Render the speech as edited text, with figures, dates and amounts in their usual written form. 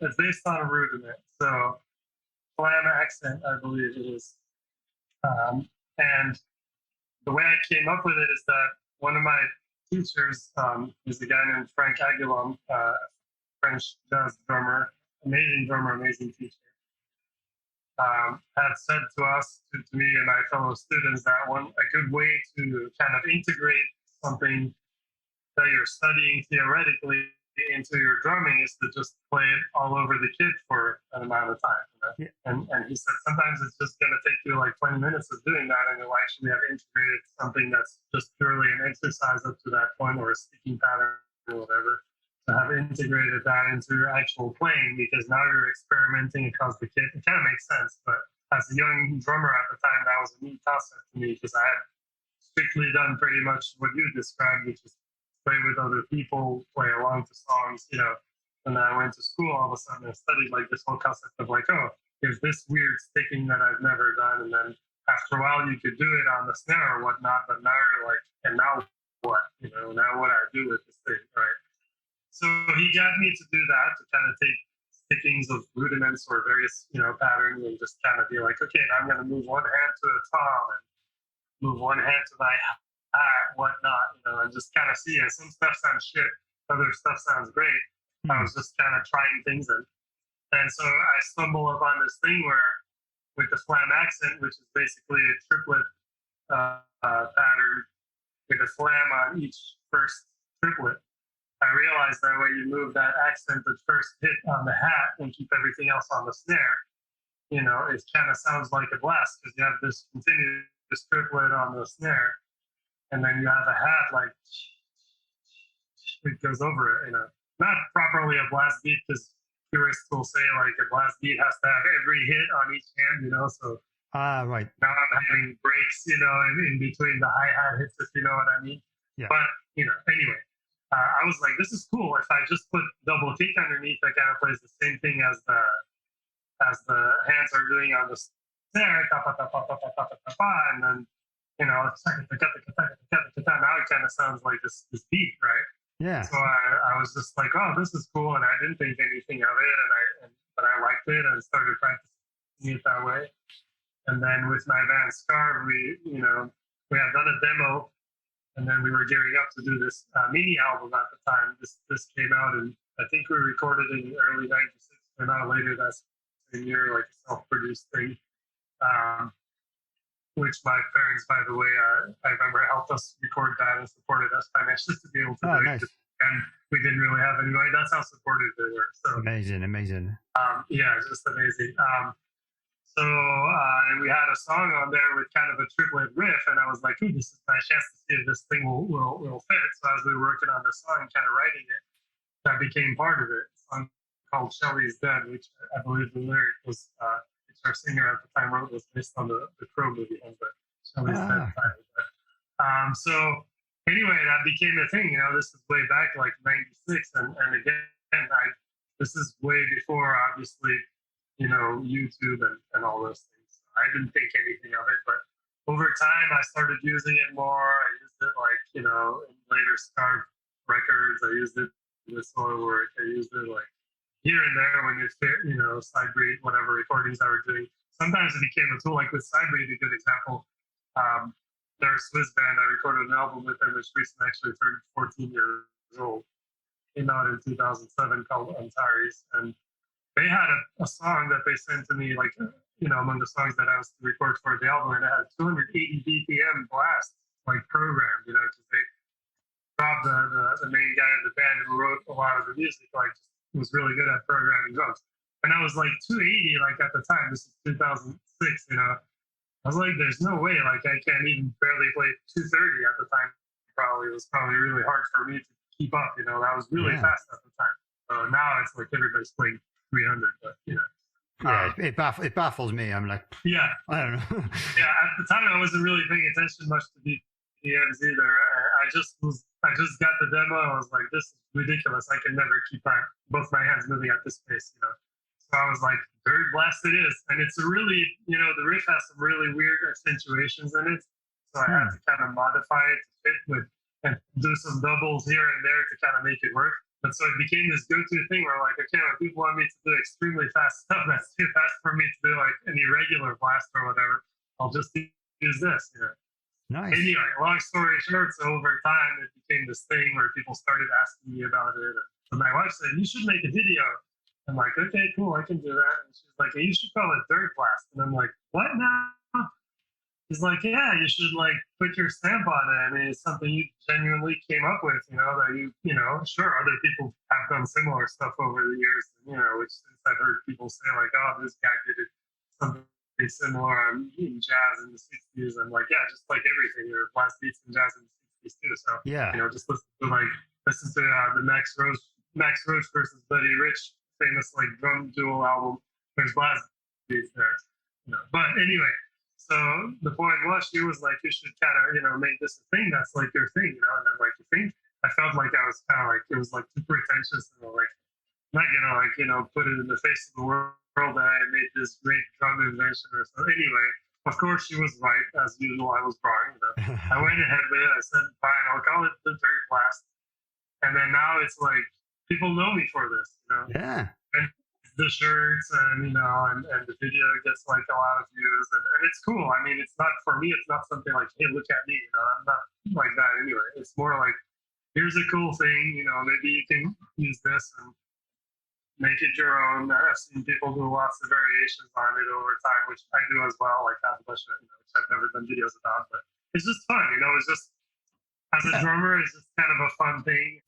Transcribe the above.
it's based on a rudiment. So Flam accent, I believe it is. And the way I came up with it is that one of my teachers is a guy named Frank Aguilon, French jazz drummer, amazing teacher. Had said to us, to me and my fellow students, that a good way to kind of integrate something that you're studying theoretically into your drumming is to just play it all over the kit for an amount of time. You know? Yeah. And he said sometimes it's just going to take you like 20 minutes of doing that, and you'll actually have integrated something that's just purely an exercise up to that point, or a sticking pattern or whatever, to have integrated that into your actual playing, because now you're experimenting across the kit. It kind of makes sense, but as a young drummer at the time, that was a neat concept to me, because I had strictly done pretty much what you described, which is play with other people, play along to songs, you know. And then I went to school all of a sudden and studied like this whole concept of like, oh, there's this weird sticking that I've never done. And then after a while you could do it on the snare or whatnot, but now you're like, and now what? You know, now what do I do with this thing, right? So he got me to do that, to kind of take stickings of rudiments or various, you know, patterns, and just kind of be like, okay, now I'm going to move one hand to a tom and move one hand to my whatnot, you know, and just kind of see it. Some stuff sounds shit, other stuff sounds great. I was just kind of trying things, and so I stumbled upon this thing where, with the Flam accent, which is basically a triplet pattern with a Flam on each first triplet, I realized that when you move that accent at first hit on the hat and keep everything else on the snare, you know, it kind of sounds like a blast, because you have this continuous triplet on the snare, and then you have a hat like it goes over it, you know. Not properly a blast beat, because purists will say like a blast beat has to have every hit on each hand, you know. So right. Now I'm having breaks, you know, in between the hi-hat hits, if you know what I mean. Yeah. But, you know, anyway, I was like, this is cool. If I just put double kick underneath, that kind of plays the same thing as the hands are doing on the snare, and then, you know, now it kind of sounds like this beat, right? Yeah. So I was just like, oh, this is cool, and I didn't think anything of it, but I liked it and started practicing it that way. And then with my band Scarve, we had done a demo, and then we were gearing up to do this mini album at the time. This came out, and I think we recorded in early '96, or not later that same year, like a self-produced thing. Which my parents, by the way, I remember helped us record that and supported us financially to be able to do nice. it. And we didn't really have any money. That's how supportive they were. So amazing. Yeah, just amazing. And we had a song on there with kind of a triplet riff, and I was like, "Ooh, this is my chance to see if this thing will fit." So as we were working on the song, kind of writing it, that became part of it. A song called "Shelly's Dead," which I believe the lyric was. Our singer at the time wrote, was based on the Crow movie, but Shelly's Dead title. So anyway, that became a thing. You know, this is way back like '96, and again, this is way before, obviously, you know, YouTube and all those things. I didn't think anything of it, but over time, I started using it more. I used it like, you know, in later Scarf records. I used it with Soilwork. I used it like here and there when it fit, you know, Sidebreed, whatever recordings I were doing. Sometimes it became a tool, like with Sidebreed, a good example. They're a Swiss band. I recorded an album with them, which recently actually turned 14 years old. Came out in 2007 called Antares. And they had a song that they sent to me, like, you know, among the songs that I was to record for the album, and it had 280 BPM blast, like, programmed, you know, because they dropped the main guy in the band who wrote a lot of the music, like, was really good at programming drums. And I was like 280, like at the time, this is 2006, you know. I was like, there's no way, like I can't even barely play 230 at the time. It was probably really hard for me to keep up, you know. That was really fast at the time. So now it's like everybody's playing 300, but you know. Yeah, it baffles me. I'm like, yeah, I don't know. Yeah, at the time I wasn't really paying attention much to BPMs either. I just got the demo. I was like, this is ridiculous. I can never keep both my hands moving at this pace, you know. So I was like, Dirk Blast it is. And it's a really, you know, the riff has some really weird accentuations in it. So I had to kind of modify it to fit with and do some doubles here and there to kind of make it work. But so it became this go-to thing where like, okay, when people want me to do extremely fast stuff, that's too fast for me to do like an irregular blast or whatever. I'll just use this. You know? Nice. Anyway, long story short, so over time it became this thing where people started asking me about it. And my wife said, "You should make a video." I'm like, "Okay, cool, I can do that." And she's like, "You should call it Dirk Blast." And I'm like, "What now?" He's like, "Yeah, you should like put your stamp on it. I mean, it's something you genuinely came up with, you know, that you know, sure, other people have done similar stuff over the years, you know, which since I've heard people say like, oh, this guy did it something similar in jazz in the 60s. I'm like, yeah, just like everything, there are blast beats in jazz in the 60s too. So, Yeah. you know, just listen to the Max Roach versus Buddy Rich famous like drum duo album. There's blast beats there, you know. But anyway, so the point was, she was like, you should kind of, you know, make this a thing that's like your thing, you know. And I'm like, you think? I felt like I was kind of like, it was like too pretentious, and like, I'm not gonna like, you know, put it in the face of the world that I made this great drum invention or so. Anyway, of course she was right, as usual. I was wrong, you know. I went ahead with it. I said, fine, I'll call it the Dirk Blast. And then now it's like people know me for this, you know. Yeah. And the shirts and you know and the video gets like a lot of views and it's cool. I mean, it's not for me, it's not something like, hey, look at me, you know. I'm not like that anyway. It's more like, here's a cool thing, you know, maybe you can use this and make it your own. I've seen people do lots of variations on it over time, which I do as well, like have a bunch of, you know, which I've never done videos about, but it's just fun, you know. It's just, as a Yeah. drummer, it's just kind of a fun thing.